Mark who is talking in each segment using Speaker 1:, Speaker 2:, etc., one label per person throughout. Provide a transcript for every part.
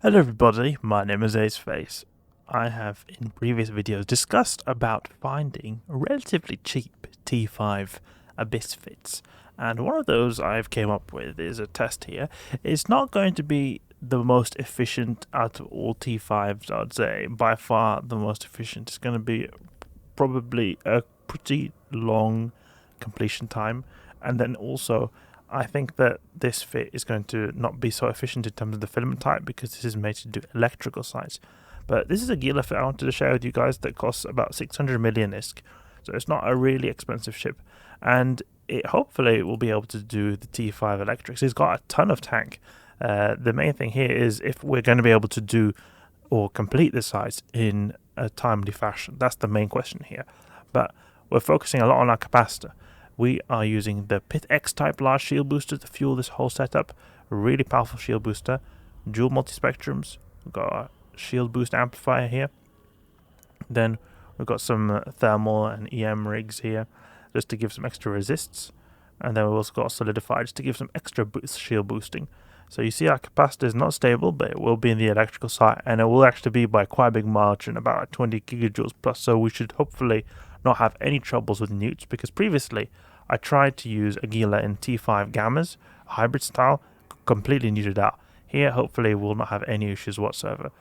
Speaker 1: Hello everybody, my name is Aceface. I have in previous videos discussed about finding relatively cheap T5 Abyss fits, and one of those I've came up with is a test here. It's not going to be the most efficient out of all T5s, I'd say, by far the most efficient. It's going to be probably a pretty long completion time, and then also I think that this fit is going to not be so efficient in terms of the filament type because this is made to do electrical sites. But this is a Gila fit I wanted to share with you guys that costs about 600 million ISK, so it's not a really expensive ship, and it hopefully will be able to do the T5 electrics. It's got a ton of tank. The main thing here is if we're going to be able to do or complete the sites in a timely fashion. That's the main question here. But we're focusing a lot on our capacitor. We are using the Pith X type large shield booster to fuel this whole setup. Really powerful shield booster. Dual multispectrums. We've got a shield boost amplifier here. Then we've got some thermal and EM rigs here just to give some extra resists. And then we've also got a solidifier just to give some extra shield boosting. So you see our capacitor is not stable, but it will be in the electrical side, and it will actually be by quite a big margin, about 20 gigajoules plus. So we should hopefully not have any troubles with newts, because previously I tried to use a Gila in T5 gammas, hybrid style, completely neutered out. Here, hopefully, we'll not have any issues whatsoever,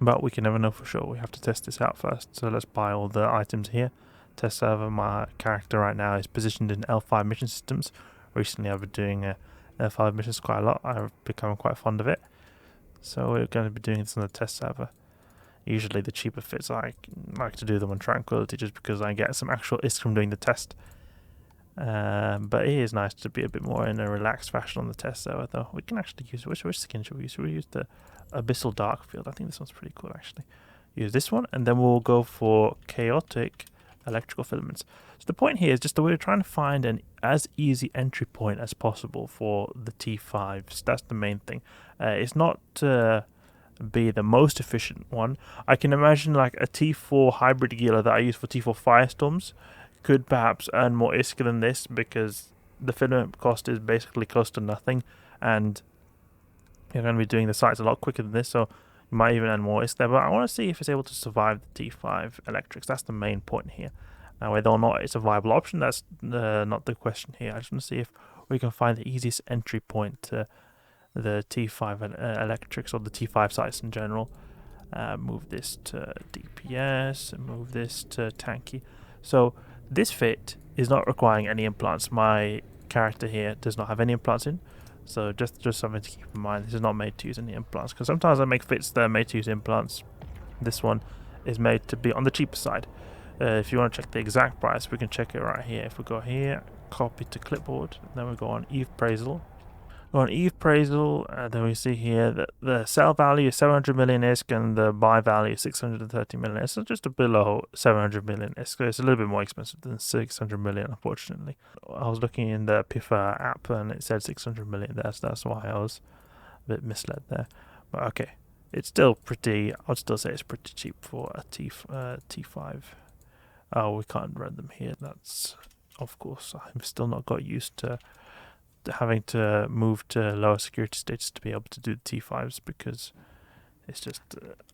Speaker 1: but we can never know for sure. We have to test this out first. So let's buy all the items here. Test server. My character right now is positioned in L5 mission systems. Recently, I've been doing L5 missions quite a lot. I've become quite fond of it. So we're going to be doing this on the test server. Usually the cheaper fits, I like to do them on Tranquility just because I get some actual ISK from doing the test. But it is nice to be a bit more in a relaxed fashion on the test server, though. We can actually use, which skin should we use? Should we use the Abyssal Dark Field? I think this one's pretty cool, actually. Use this one, and then we'll go for Chaotic Electrical Filaments. So the point here is just that we're trying to find an as easy entry point as possible for the T5s. That's the main thing. It's not be the most efficient one. I can imagine like a T4 hybrid Gila that I use for T4 Firestorms could perhaps earn more ISK than this, because the filament cost is basically close to nothing, and you're going to be doing the sites a lot quicker than this, so you might even earn more ISK there. But I want to see if it's able to survive the T5 electrics. That's the main point here. Now, whether or not it's a viable option, that's not the question here. I just want to see if we can find the easiest entry point to the T5 electrics, or the T5 sites in general. Move this to DPS and move this to tanky. So this fit is not requiring any implants. My character here does not have any implants in, so just something to keep in mind. This is not made to use any implants, because sometimes I make fits that are made to use implants. This one is made to be on the cheaper side. If you want to check the exact price, we can check it right here. If we go here, copy to clipboard, then we go on Eve Appraisal. On Eve Appraisal, then we see here that the sell value is 700 million ISK and the buy value is 630 million ISK. So just below 700 million ISK. So it's a little bit more expensive than 600 million, unfortunately. I was looking in the Pith app and it said 600 million there, so that's why I was a bit misled there. But okay, it's still pretty, I'd still say it's pretty cheap for a T5. Oh, we can't run them here. That's, of course, I've still not got used to having to move to lower security status to be able to do the T5s, because it's just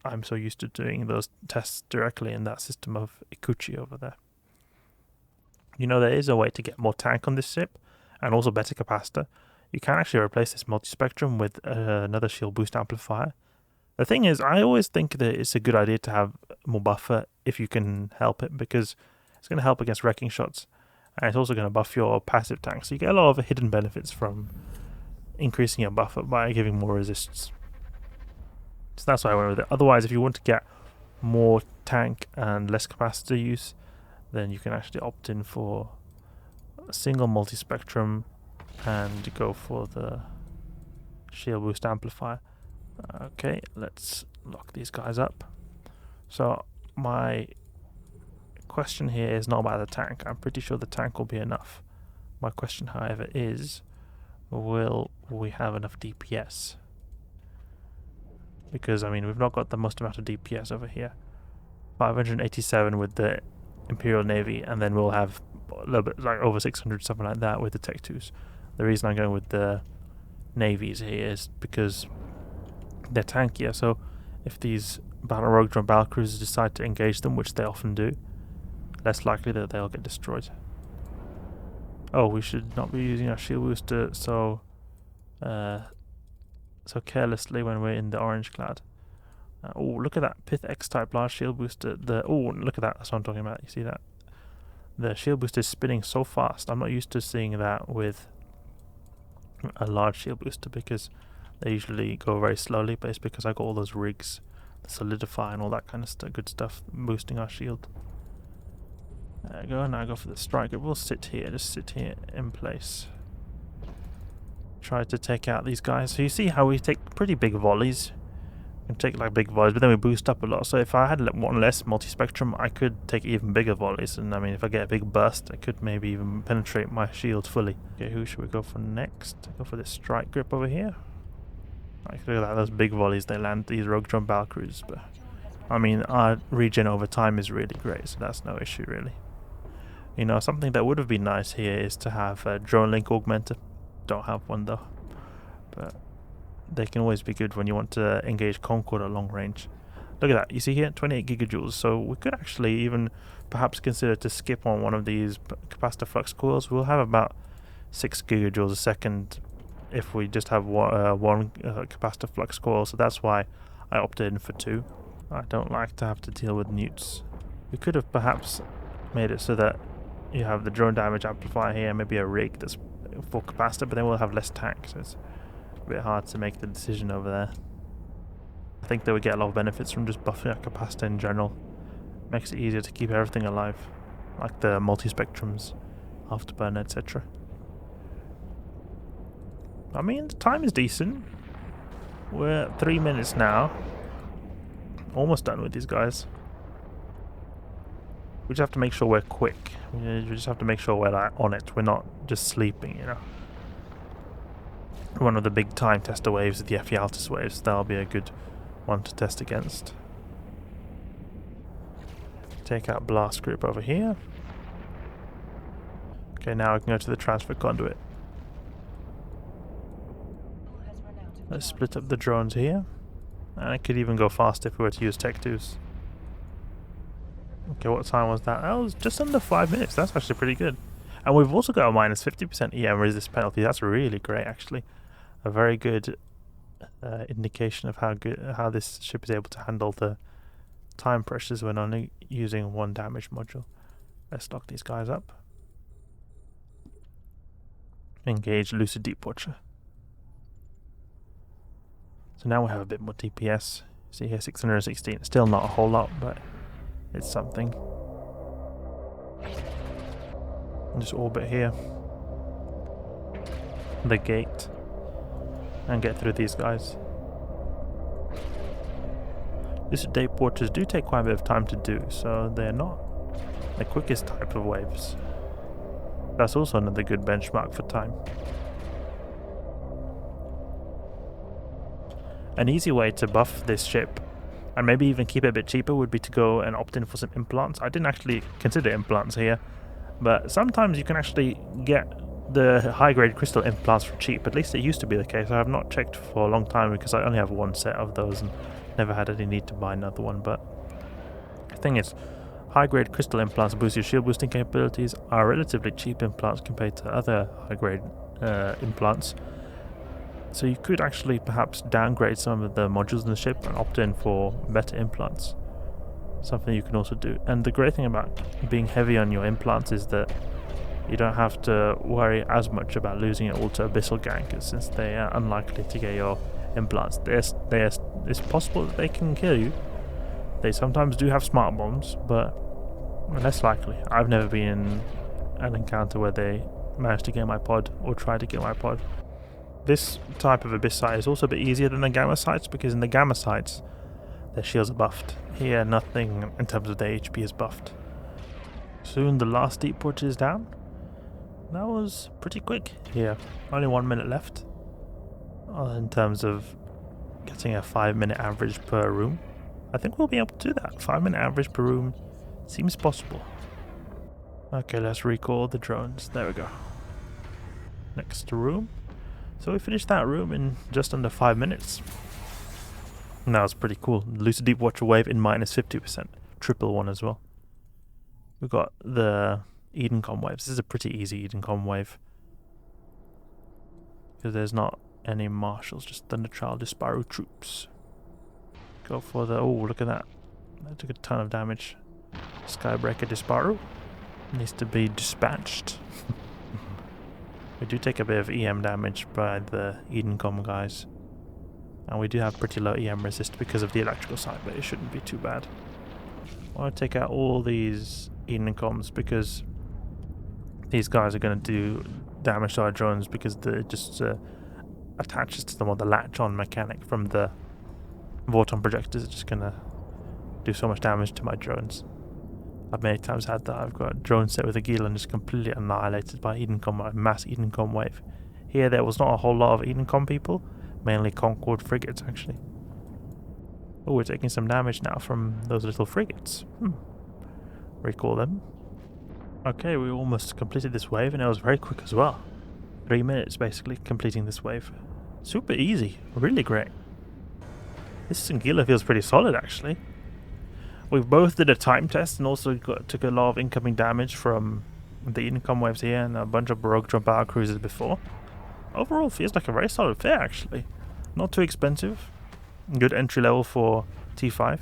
Speaker 1: I'm so used to doing those tests directly in that system of Ikuchi over there. You know, there is a way to get more tank on this ship and also better capacitor. You can actually replace this multispectrum with another shield boost amplifier. The thing is, I always think that it's a good idea to have more buffer if you can help it, because it's going to help against wrecking shots. And it's also going to buff your passive tank. So you get a lot of hidden benefits from increasing your buffer by giving more resists. So that's why I went with it. Otherwise, if you want to get more tank and less capacitor use, then you can actually opt in for a single multispectrum and go for the shield boost amplifier. Okay, let's lock these guys up. So my question here is not about the tank. I'm pretty sure the tank will be enough. My question, however, is will we have enough DPS? Because, I mean, we've not got the most amount of DPS over here. 587 with the Imperial Navy, and then we'll have a little bit, like over 600, something like that, with the Tech 2s. The reason I'm going with the navies here is because they're tankier, so if these battle rogue drone battle cruisers decide to engage them, which they often do, less likely that they'll get destroyed. Oh, we should not be using our shield booster so carelessly when we're in the orange cloud. Oh, look at that Pith X-type large shield booster. Look at that. That's what I'm talking about. You see that? The shield booster is spinning so fast. I'm not used to seeing that with a large shield booster because they usually go very slowly, but it's because I got all those rigs, the Solidifier and all that kind of good stuff boosting our shield. There we go. Now go for the striker. We'll sit here. Just sit here in place. Try to take out these guys. So you see how we take pretty big volleys. We can take like big volleys, but then we boost up a lot. So if I had one less multi-spectrum, I could take even bigger volleys. And I mean, if I get a big burst, I could maybe even penetrate my shield fully. Okay, who should we go for next? Go for this strike grip over here. Like, look at that, those big volleys they land, these rogue drone battle cruisers. But I mean, our regen over time is really great, so that's no issue really. You know, something that would have been nice here is to have a drone link augmenter. Don't have one though, but they can always be good when you want to engage Concord at long range. Look at that, you see here, 28 gigajoules, so we could actually even perhaps consider to skip on one of these capacitor flux coils. We'll have about 6 gigajoules a second if we just have one capacitor flux coil, so that's why I opted in for 2. I don't like to have to deal with newts. We could have perhaps made it so that you have the drone damage amplifier here, maybe a rig that's for capacitor, but then we'll have less tank, so it's a bit hard to make the decision over there. I think that we get a lot of benefits from just buffing our capacitor in general. Makes it easier to keep everything alive, like the multi-spectrums, Afterburner, etc. I mean, the time is decent. We're at 3 minutes now. Almost done with these guys. We just have to make sure we're quick. We just have to make sure we're like on it. We're not just sleeping, you know. One of the big time tester waves is the Ephialtes waves. That'll be a good one to test against. Take out blast group over here. Okay, now I can go to the transfer conduit. Let's split up the drones here. And I could even go fast if we were to use Tech 2s. Okay, what time was that? That was just under 5 minutes. That's actually pretty good. And we've also got a minus 50% EM resist penalty. That's really great, actually. A very good indication of how this ship is able to handle the time pressures when only using one damage module. Let's lock these guys up. Engage Lucid Deep Watcher. So now we have a bit more DPS. See here, 616. Still not a whole lot, but it's something. And just orbit here. The gate. And get through these guys. Lucid Deep Watchers do take quite a bit of time to do, so they're not the quickest type of waves. That's also another good benchmark for time. An easy way to buff this ship, and maybe even keep it a bit cheaper, would be to go and opt in for some implants. I didn't actually consider implants here, but sometimes you can actually get the high-grade crystal implants for cheap. At least it used to be the case. I have not checked for a long time because I only have one set of those and never had any need to buy another one. But the thing is, high-grade crystal implants boost your shield boosting capabilities, are relatively cheap implants compared to other high-grade implants. So you could actually perhaps downgrade some of the modules in the ship and opt in for better implants. Something you can also do. And the great thing about being heavy on your implants is that you don't have to worry as much about losing it all to abyssal gankers, since they are unlikely to get your implants. It's possible that they can kill you. They sometimes do have smart bombs, but less likely. I've never been in an encounter where they managed to get my pod or tried to get my pod. This type of abyss site is also a bit easier than the gamma sites, because in the gamma sites their shields are buffed. Here nothing in terms of their HP is buffed. Soon the last deep watch is down. That was pretty quick here. Only 1 minute left in terms of getting a 5-minute average per room. I think we'll be able to do that. 5-minute average per room seems possible. Okay, let's recall the drones. There we go. Next room. So we finished that room in just under 5 minutes. And that was pretty cool. Lucid Deep Watcher Wave in -50%. Triple one as well. We've got the Edencom waves. This is a pretty easy Edencom wave. Because there's not any marshals, just Thunderchild Disparu troops. Go for the... oh, look at that. That took a ton of damage. Skybreaker Disparu needs to be dispatched. We do take a bit of EM damage by the Edencom guys. And we do have pretty low EM resist because of the electrical side, but it shouldn't be too bad. I want to take out all these Edencoms because these guys are going to do damage to our drones because it just attaches to them, or the latch-on mechanic from the Vorton projectors is just going to do so much damage to my drones. I've many times had that. I've got a drone set with a Gila and just completely annihilated by Edencom, a mass Edencom wave. Here there was not a whole lot of Edencom people, mainly Concorde frigates actually. Oh, we're taking some damage now from those little frigates. Recall them. Okay, we almost completed this wave and it was very quick as well. 3 minutes basically completing this wave. Super easy, really great. This Gila feels pretty solid actually. We both did a time test and also took a lot of incoming damage from the Edencom waves here and a bunch of Baroque Drum Power Cruisers before. Overall feels like a very solid fare actually. Not too expensive. Good entry level for T5.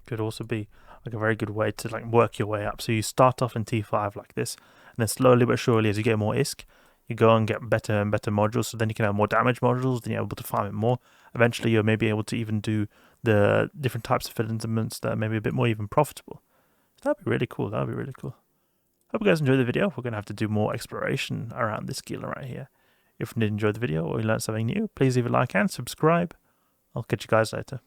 Speaker 1: Could also be like a very good way to like work your way up. So you start off in T5 like this, and then slowly but surely as you get more ISK, you go and get better and better modules, so then you can have more damage modules, then you're able to farm it more. Eventually you're maybe able to even do the different types of filaments that are maybe a bit more even profitable. So that'd be really cool, that'd be really cool. Hope you guys enjoyed the video. We're going to have to do more exploration around this Gila right here. If you did enjoy the video or you learned something new, please leave a like and subscribe. I'll catch you guys later.